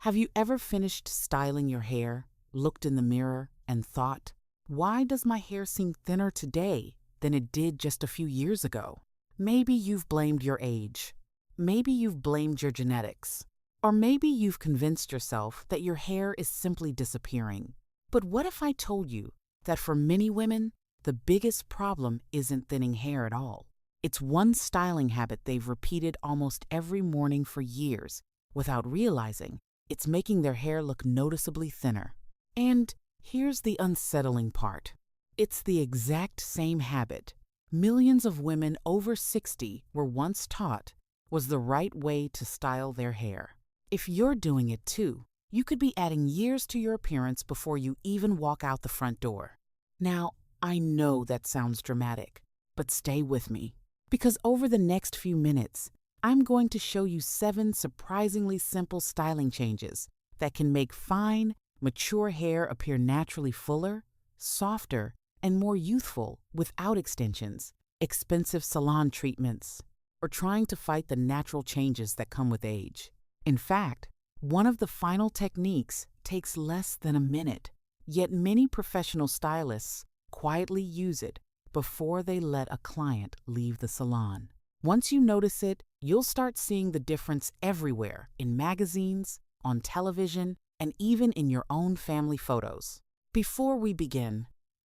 Have you ever finished styling your hair, looked in the mirror, and thought, why does my hair seem thinner today than it did just a few years ago? Maybe you've blamed your age. Maybe you've blamed your genetics. Or maybe you've convinced yourself that your hair is simply disappearing. But what if I told you that for many women, the biggest problem isn't thinning hair at all? It's one styling habit they've repeated almost every morning for years without realizing it's making their hair look noticeably thinner. And here's the unsettling part. It's the exact same habit millions of women over 60 were once taught was the right way to style their hair. If you're doing it too, you could be adding years to your appearance before you even walk out the front door. Now, I know that sounds dramatic, but stay with me, because over the next few minutes, I'm going to show you 7 surprisingly simple styling changes that can make fine, mature hair appear naturally fuller, softer, and more youthful without extensions, expensive salon treatments, or trying to fight the natural changes that come with age. In fact, one of the final techniques takes less than a minute, yet many professional stylists quietly use it before they let a client leave the salon. Once you notice it, you'll start seeing the difference everywhere in magazines, on television, and even in your own family photos. Before we begin,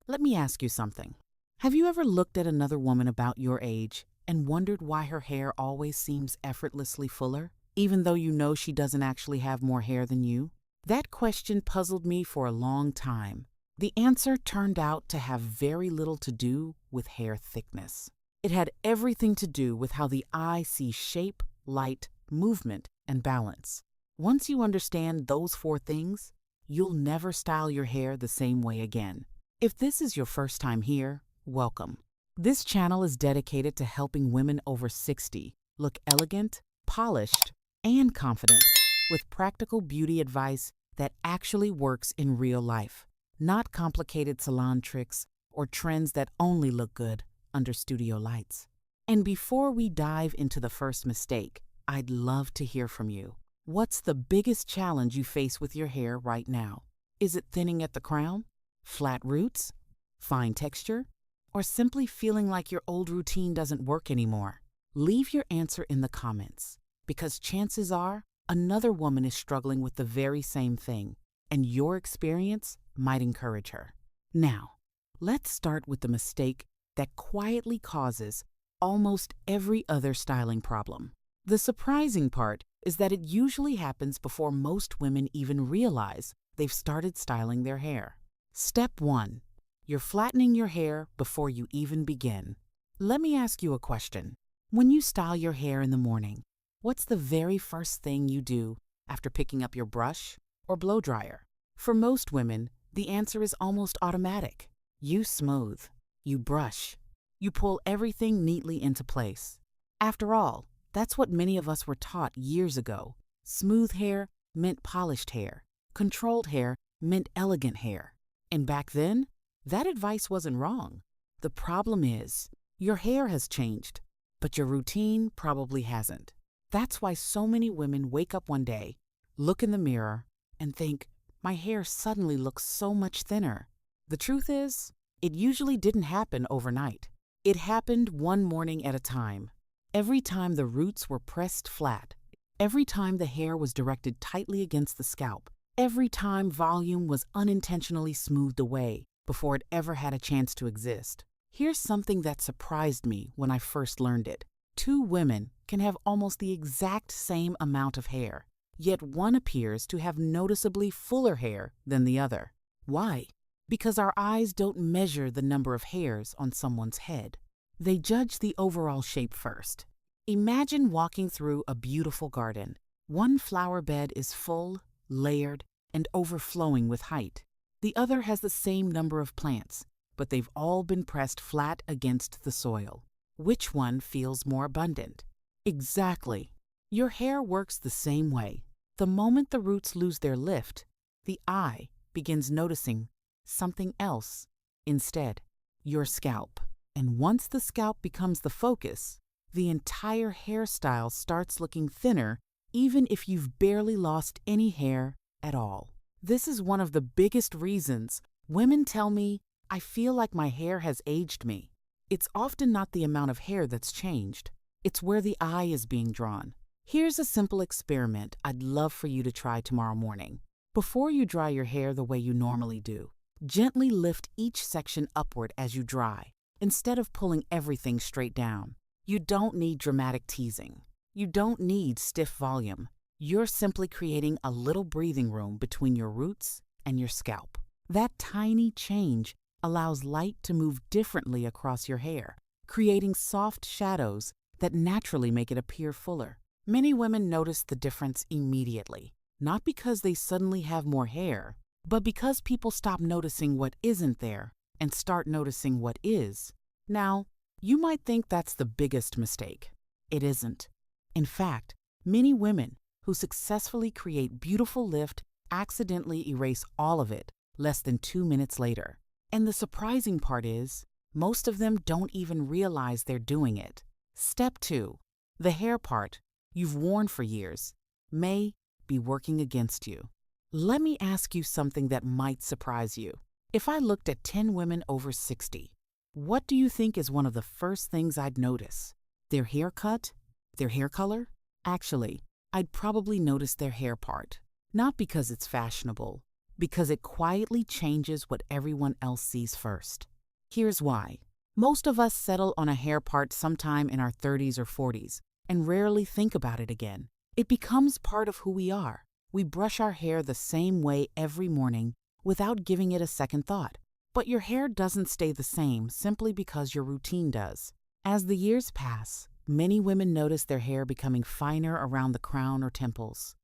let me ask you something. Have you ever looked at another woman about your age and wondered why her hair always seems effortlessly fuller, even though you know she doesn't actually have more hair than you? That question puzzled me for a long time. The answer turned out to have very little to do with hair thickness. It had everything to do with how the eye sees shape, light, movement, and balance. Once you understand those 4 things, you'll never style your hair the same way again. If this is your first time here, welcome. This channel is dedicated to helping women over 60 look elegant, polished, and confident with practical beauty advice that actually works in real life, not complicated salon tricks or trends that only look good under studio lights. And before we dive into the first mistake, I'd love to hear from you. What's the biggest challenge you face with your hair right now? Is it thinning at the crown, flat roots, fine texture, or simply feeling like your old routine doesn't work anymore? Leave your answer in the comments, because chances are another woman is struggling with the very same thing, and your experience might encourage her. Now, let's start with the mistake that quietly causes almost every other styling problem. The surprising part is that it usually happens before most women even realize they've started styling their hair. Step 1. You're flattening your hair before you even begin. Let me ask you a question. When you style your hair in the morning, what's the very first thing you do after picking up your brush or blow dryer? For most women, the answer is almost automatic. You smooth. You brush. You pull everything neatly into place. After all, that's what many of us were taught years ago. Smooth hair meant polished hair. Controlled hair meant elegant hair. And back then, that advice wasn't wrong. The problem is, your hair has changed, but your routine probably hasn't. That's why so many women wake up one day, look in the mirror, and think, my hair suddenly looks so much thinner. The truth is, it usually didn't happen overnight. It happened one morning at a time. Every time the roots were pressed flat, every time the hair was directed tightly against the scalp, every time volume was unintentionally smoothed away before it ever had a chance to exist. Here's something that surprised me when I first learned it. 2 women can have almost the exact same amount of hair, yet one appears to have noticeably fuller hair than the other. Why? Because our eyes don't measure the number of hairs on someone's head. They judge the overall shape first. Imagine walking through a beautiful garden. One flower bed is full, layered, and overflowing with height. The other has the same number of plants, but they've all been pressed flat against the soil. Which one feels more abundant? Exactly. Your hair works the same way. The moment the roots lose their lift, the eye begins noticing something else instead, your scalp. And once the scalp becomes the focus, the entire hairstyle starts looking thinner even if you've barely lost any hair at all. This is one of the biggest reasons women tell me, "I feel like my hair has aged me." It's often not the amount of hair that's changed. It's where the eye is being drawn. Here's a simple experiment I'd love for you to try tomorrow morning. Before you dry your hair the way you normally do, gently lift each section upward as you dry, instead of pulling everything straight down. You don't need dramatic teasing. You don't need stiff volume. You're simply creating a little breathing room between your roots and your scalp. That tiny change allows light to move differently across your hair, creating soft shadows that naturally make it appear fuller. Many women notice the difference immediately, not because they suddenly have more hair, but because people stop noticing what isn't there and start noticing what is. Now, you might think that's the biggest mistake. It isn't. In fact, many women who successfully create beautiful lift accidentally erase all of it less than 2 minutes later. And the surprising part is, most of them don't even realize they're doing it. Step 2. The hair part you've worn for years may be working against you. Let me ask you something that might surprise you. If I looked at 10 women over 60, what do you think is one of the first things I'd notice? Their haircut? Their hair color? Actually, I'd probably notice their hair part. Not because it's fashionable, because it quietly changes what everyone else sees first. Here's why. Most of us settle on a hair part sometime in our 30s or 40s and rarely think about it again. It becomes part of who we are. We brush our hair the same way every morning without giving it a second thought. But your hair doesn't stay the same simply because your routine does. As the years pass, many women notice their hair becoming finer around the crown or temples.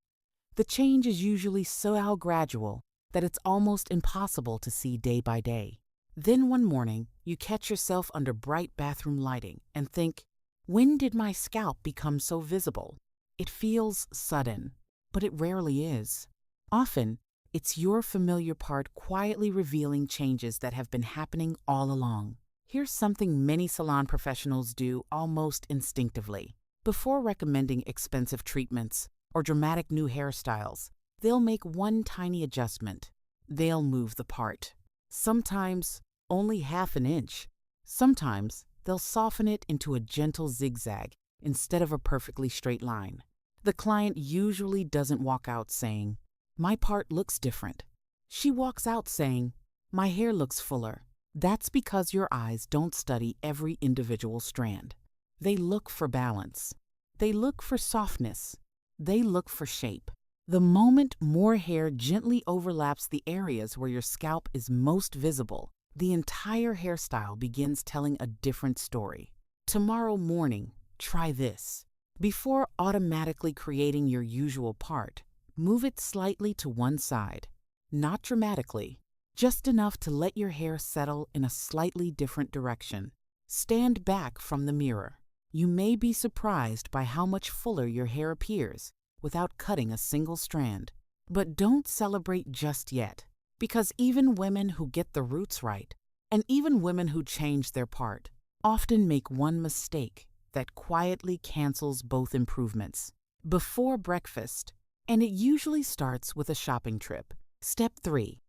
The change is usually so gradual that it's almost impossible to see day by day. Then one morning, you catch yourself under bright bathroom lighting and think, when did my scalp become so visible? It feels sudden, but it rarely is. Often, it's your familiar part quietly revealing changes that have been happening all along. Here's something many salon professionals do almost instinctively. Before recommending expensive treatments or dramatic new hairstyles, they'll make one tiny adjustment. They'll move the part. Sometimes only half an inch. Sometimes they'll soften it into a gentle zigzag instead of a perfectly straight line. The client usually doesn't walk out saying, "My part looks different." She walks out saying, "My hair looks fuller." That's because your eyes don't study every individual strand. They look for balance. They look for softness. They look for shape. The moment more hair gently overlaps the areas where your scalp is most visible, the entire hairstyle begins telling a different story. Tomorrow morning, try this. Before automatically creating your usual part, move it slightly to one side. Not dramatically, just enough to let your hair settle in a slightly different direction. Stand back from the mirror. You may be surprised by how much fuller your hair appears without cutting a single strand. But don't celebrate just yet, because even women who get the roots right, and even women who change their part, often make one mistake that quietly cancels both improvements. Before breakfast, and it usually starts with a shopping trip. Step 3.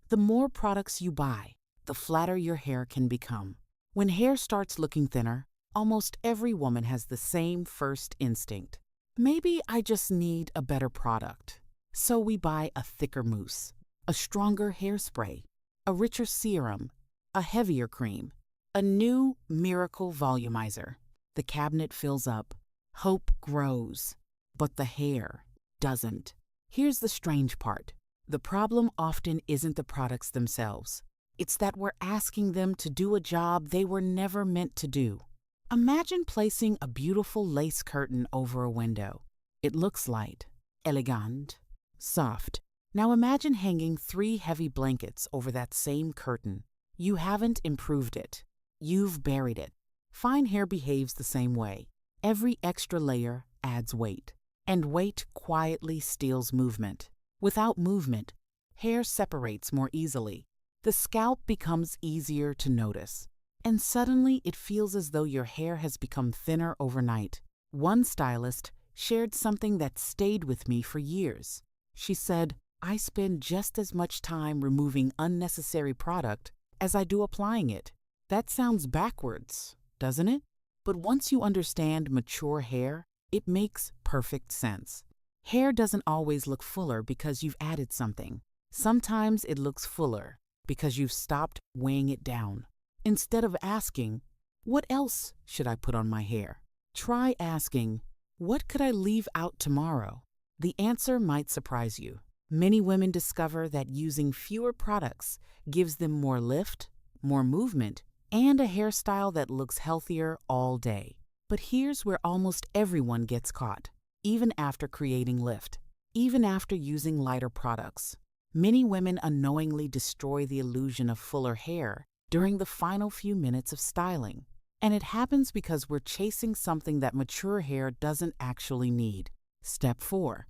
The more products you buy, the flatter your hair can become. When hair starts looking thinner, almost every woman has the same first instinct. Maybe I just need a better product. So we buy a thicker mousse, a stronger hairspray, a richer serum, a heavier cream, a new miracle volumizer. The cabinet fills up, hope grows, but the hair doesn't. Here's the strange part. The problem often isn't the products themselves. It's that we're asking them to do a job they were never meant to do. Imagine placing a beautiful lace curtain over a window. It looks light, elegant, soft. Now imagine hanging 3 heavy blankets over that same curtain. You haven't improved it. You've buried it. Fine hair behaves the same way. Every extra layer adds weight, and weight quietly steals movement. Without movement, hair separates more easily. The scalp becomes easier to notice, and suddenly it feels as though your hair has become thinner overnight. One stylist shared something that stayed with me for years. She said, "I spend just as much time removing unnecessary product as I do applying it." That sounds backwards, doesn't it? But once you understand mature hair, it makes perfect sense. Hair doesn't always look fuller because you've added something. Sometimes it looks fuller because you've stopped weighing it down. Instead of asking, "What else should I put on my hair?" try asking, "What could I leave out tomorrow?" The answer might surprise you. Many women discover that using fewer products gives them more lift, more movement, and a hairstyle that looks healthier all day. But here's where almost everyone gets caught, even after creating lift, even after using lighter products. Many women unknowingly destroy the illusion of fuller hair during the final few minutes of styling. And it happens because we're chasing something that mature hair doesn't actually need. Step 4.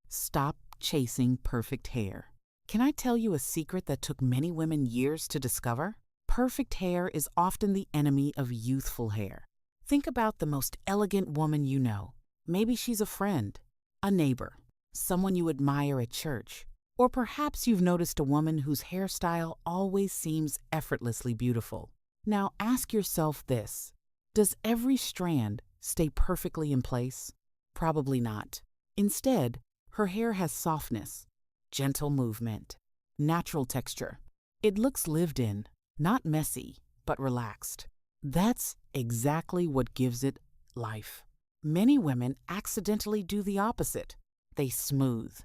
Stop chasing perfect hair. Can I tell you a secret that took many women years to discover? Perfect hair is often the enemy of youthful hair. Think about the most elegant woman you know. Maybe she's a friend, a neighbor, someone you admire at church. Or perhaps you've noticed a woman whose hairstyle always seems effortlessly beautiful. Now ask yourself this: does every strand stay perfectly in place? Probably not. Instead, her hair has softness, gentle movement, natural texture. It looks lived in, not messy, but relaxed. That's exactly what gives it life. Many women accidentally do the opposite. They smooth,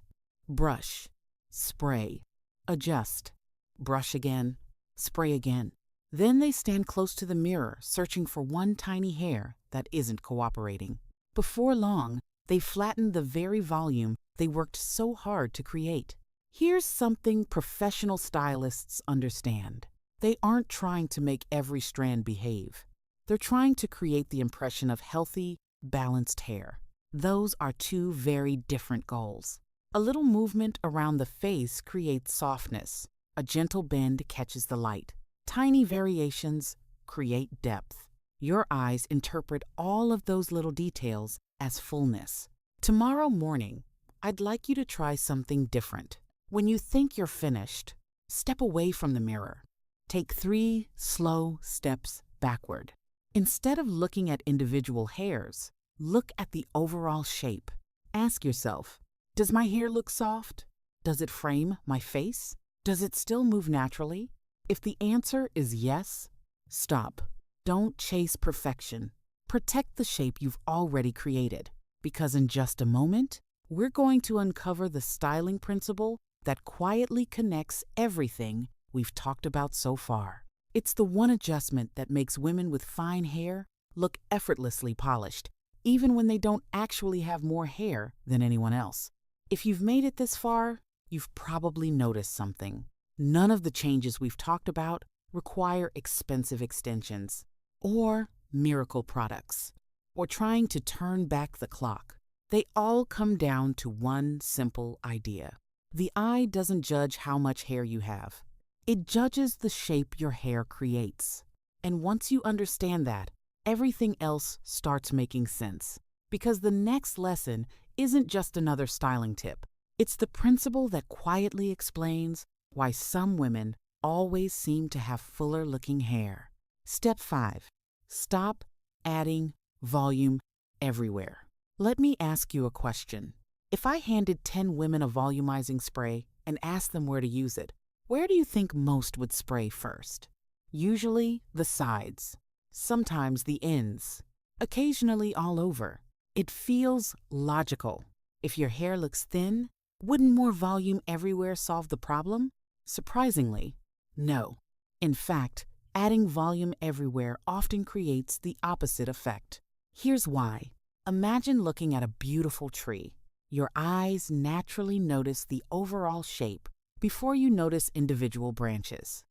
brush, spray, adjust, brush again, spray again. Then they stand close to the mirror searching for one tiny hair that isn't cooperating. Before long, they flatten the very volume they worked so hard to create. Here's something professional stylists understand. They aren't trying to make every strand behave. They're trying to create the impression of healthy, balanced hair. Those are two very different goals. A little movement around the face creates softness. A gentle bend catches the light. Tiny variations create depth. Your eyes interpret all of those little details as fullness. Tomorrow morning, I'd like you to try something different. When you think you're finished, step away from the mirror. Take 3 slow steps backward. Instead of looking at individual hairs, look at the overall shape. Ask yourself, does my hair look soft? Does it frame my face? Does it still move naturally? If the answer is yes, stop. Don't chase perfection. Protect the shape you've already created, because in just a moment, we're going to uncover the styling principle that quietly connects everything we've talked about so far. It's the one adjustment that makes women with fine hair look effortlessly polished, even when they don't actually have more hair than anyone else. If you've made it this far, you've probably noticed something. None of the changes we've talked about require expensive extensions, or miracle products, or trying to turn back the clock. They all come down to one simple idea. The eye doesn't judge how much hair you have. It judges the shape your hair creates. And once you understand that, everything else starts making sense. Because the next lesson isn't just another styling tip. It's the principle that quietly explains why some women always seem to have fuller looking hair. Step 5. Stop adding volume everywhere. Let me ask you a question. If I handed 10 women a volumizing spray and asked them where to use it, where do you think most would spray first? Usually the sides, sometimes the ends, occasionally all over. It feels logical. If your hair looks thin, wouldn't more volume everywhere solve the problem? Surprisingly, no. In fact, adding volume everywhere often creates the opposite effect. Here's why. Imagine looking at a beautiful tree. Your eyes naturally notice the overall shape before you notice individual branches.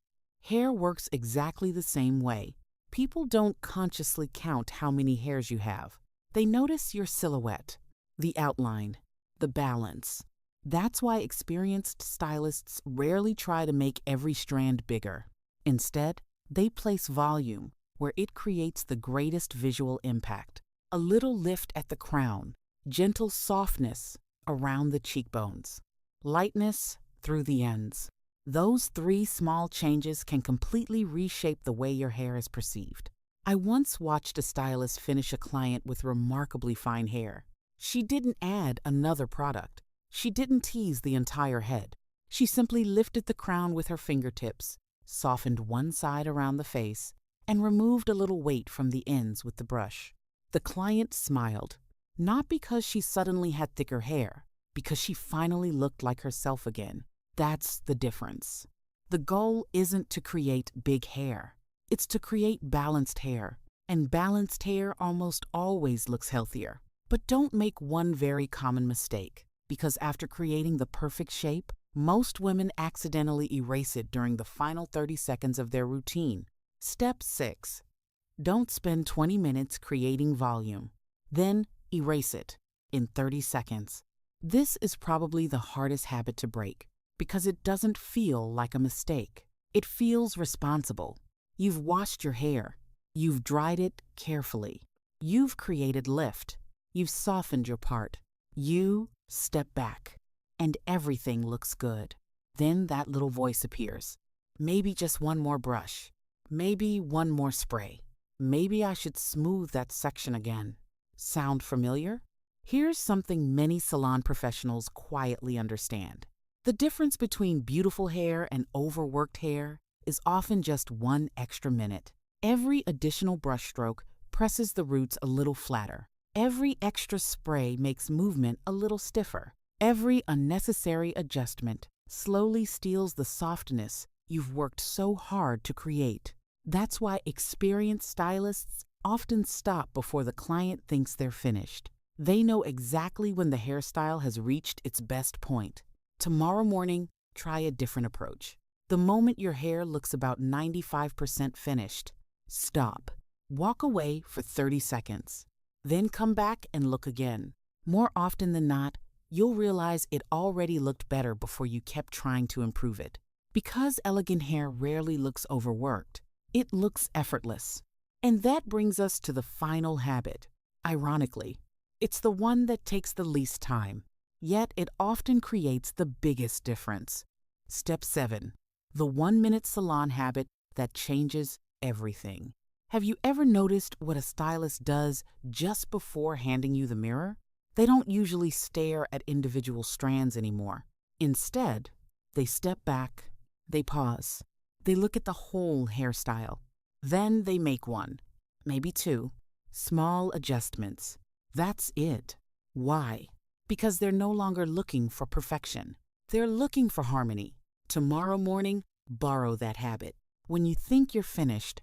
Hair works exactly the same way. People don't consciously count how many hairs you have. They notice your silhouette, the outline, the balance. That's why experienced stylists rarely try to make every strand bigger. Instead, they place volume where it creates the greatest visual impact. A little lift at the crown, gentle softness around the cheekbones, lightness through the ends. Those three small changes can completely reshape the way your hair is perceived. I once watched a stylist finish a client with remarkably fine hair. She didn't add another product. She didn't tease the entire head. She simply lifted the crown with her fingertips, softened one side around the face, and removed a little weight from the ends with the brush. The client smiled, not because she suddenly had thicker hair, because she finally looked like herself again. That's the difference. The goal isn't to create big hair. It's to create balanced hair, and balanced hair almost always looks healthier. But don't make one very common mistake, because after creating the perfect shape, most women accidentally erase it during the final 30 seconds of their routine. Step 6. Don't spend 20 minutes creating volume. Then erase it in 30 seconds. This is probably the hardest habit to break because it doesn't feel like a mistake. It feels responsible. You've washed your hair. You've dried it carefully. You've created lift. You've softened your part. You step back, and everything looks good. Then that little voice appears. Maybe just one more brush. Maybe one more spray. Maybe I should smooth that section again. Sound familiar? Here's something many salon professionals quietly understand. The difference between beautiful hair and overworked hair is often just one extra minute. Every additional brushstroke presses the roots a little flatter. Every extra spray makes movement a little stiffer. Every unnecessary adjustment slowly steals the softness you've worked so hard to create. That's why experienced stylists often stop before the client thinks they're finished. They know exactly when the hairstyle has reached its best point. Tomorrow morning, try a different approach. The moment your hair looks about 95% finished, stop. Walk away for 30 seconds. Then come back and look again. More often than not, you'll realize it already looked better before you kept trying to improve it. Because elegant hair rarely looks overworked, it looks effortless. And that brings us to the final habit. Ironically, it's the one that takes the least time, yet it often creates the biggest difference. Step 7. The 1-minute salon habit that changes everything. Have you ever noticed what a stylist does just before handing you the mirror? They don't usually stare at individual strands anymore. Instead, they step back, they pause, they look at the whole hairstyle. Then they make one, maybe two, small adjustments. That's it. Why? Because they're no longer looking for perfection. They're looking for harmony. Tomorrow morning, borrow that habit. When you think you're finished,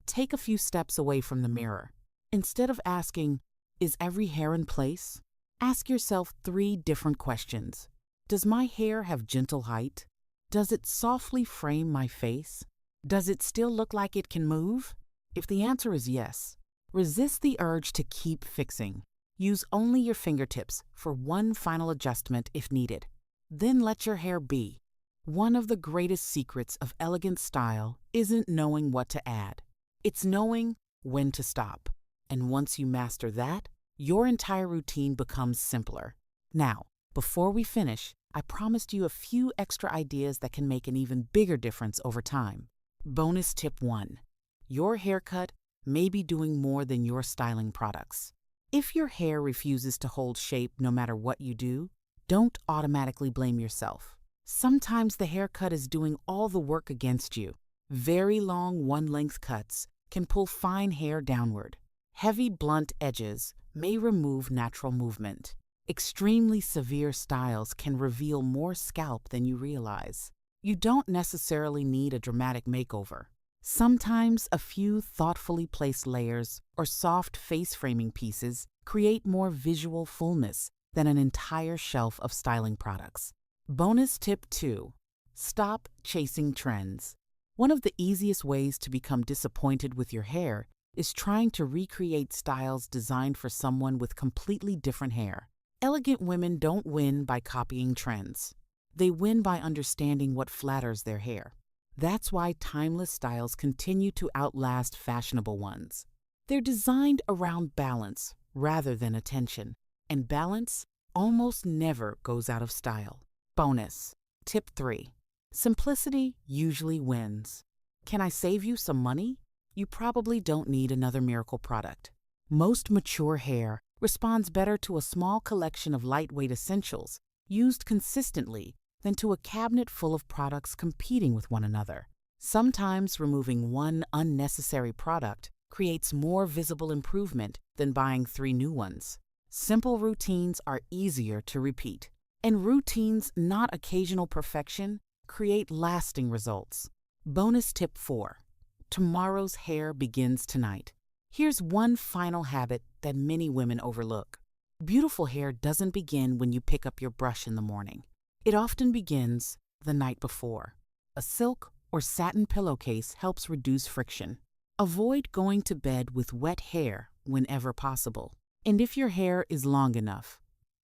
take a few steps away from the mirror. Instead of asking, "Is every hair in place?" ask yourself 3 different questions. Does my hair have gentle height? Does it softly frame my face? Does it still look like it can move? If the answer is yes, resist the urge to keep fixing. Use only your fingertips for one final adjustment if needed. Then let your hair be. One of the greatest secrets of elegant style isn't knowing what to add. It's knowing when to stop. And once you master that, your entire routine becomes simpler. Now, before we finish, I promised you a few extra ideas that can make an even bigger difference over time. Bonus tip 1. Your haircut may be doing more than your styling products. If your hair refuses to hold shape no matter what you do, don't automatically blame yourself. Sometimes the haircut is doing all the work against you. Very long one-length cuts can pull fine hair downward. Heavy, blunt edges may remove natural movement. Extremely severe styles can reveal more scalp than you realize. You don't necessarily need a dramatic makeover. Sometimes a few thoughtfully placed layers or soft face-framing pieces create more visual fullness than an entire shelf of styling products. Bonus tip 2. Stop chasing trends. One of the easiest ways to become disappointed with your hair is trying to recreate styles designed for someone with completely different hair. Elegant women don't win by copying trends. They win by understanding what flatters their hair. That's why timeless styles continue to outlast fashionable ones. They're designed around balance rather than attention. and balance almost never goes out of style. Bonus. Tip 3. Simplicity usually wins. Can I save you some money? You probably don't need another miracle product. Most mature hair responds better to a small collection of lightweight essentials used consistently than to a cabinet full of products competing with one another. Sometimes removing one unnecessary product creates more visible improvement than buying 3 new ones. Simple routines are easier to repeat, and routines, not occasional perfection, create lasting results. Bonus tip 4. Tomorrow's hair begins tonight. Here's one final habit that many women overlook. Beautiful hair doesn't begin when you pick up your brush in the morning. It often begins the night before. A silk or satin pillowcase helps reduce friction. Avoid going to bed with wet hair whenever possible. And if your hair is long enough,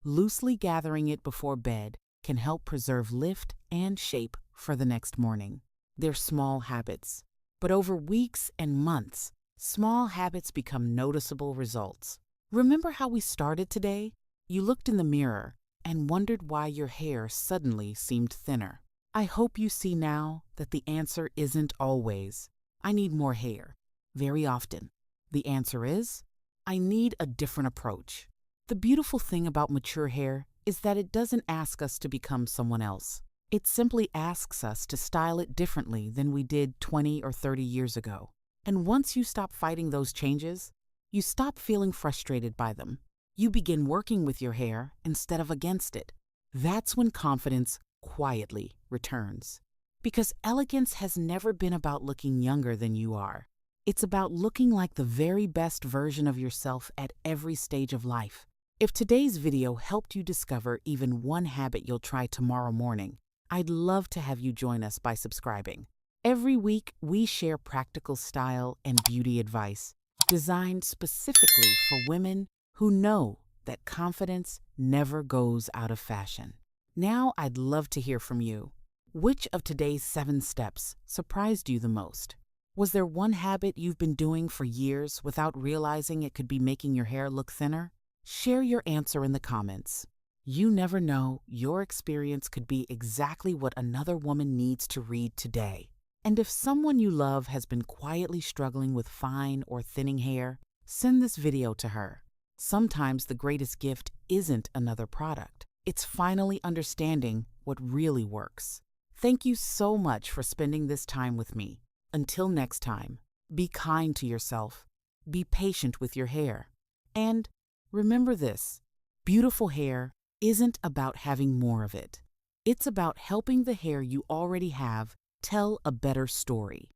loosely gathering it before bed can help preserve lift and shape for the next morning. They're small habits, but over weeks and months, small habits become noticeable results. Remember how we started today? You looked in the mirror and wondered why your hair suddenly seemed thinner. I hope you see now that the answer isn't always, I need more hair, very often. The answer is, I need a different approach. The beautiful thing about mature hair is that it doesn't ask us to become someone else. It simply asks us to style it differently than we did 20 or 30 years ago. And once you stop fighting those changes, you stop feeling frustrated by them. You begin working with your hair instead of against it. That's when confidence quietly returns. Because elegance has never been about looking younger than you are. It's about looking like the very best version of yourself at every stage of life. If today's video helped you discover even one habit you'll try tomorrow morning, I'd love to have you join us by subscribing. Every week, we share practical style and beauty advice designed specifically for women who know that confidence never goes out of fashion. Now, I'd love to hear from you. Which of today's 7 steps surprised you the most? Was there one habit you've been doing for years without realizing it could be making your hair look thinner? Share your answer in the comments. You never know, your experience could be exactly what another woman needs to read today. And if someone you love has been quietly struggling with fine or thinning hair, send this video to her. Sometimes the greatest gift isn't another product. It's finally understanding what really works. Thank you so much for spending this time with me. Until next time, be kind to yourself, be patient with your hair, and remember this, beautiful hair isn't about having more of it. It's about helping the hair you already have tell a better story.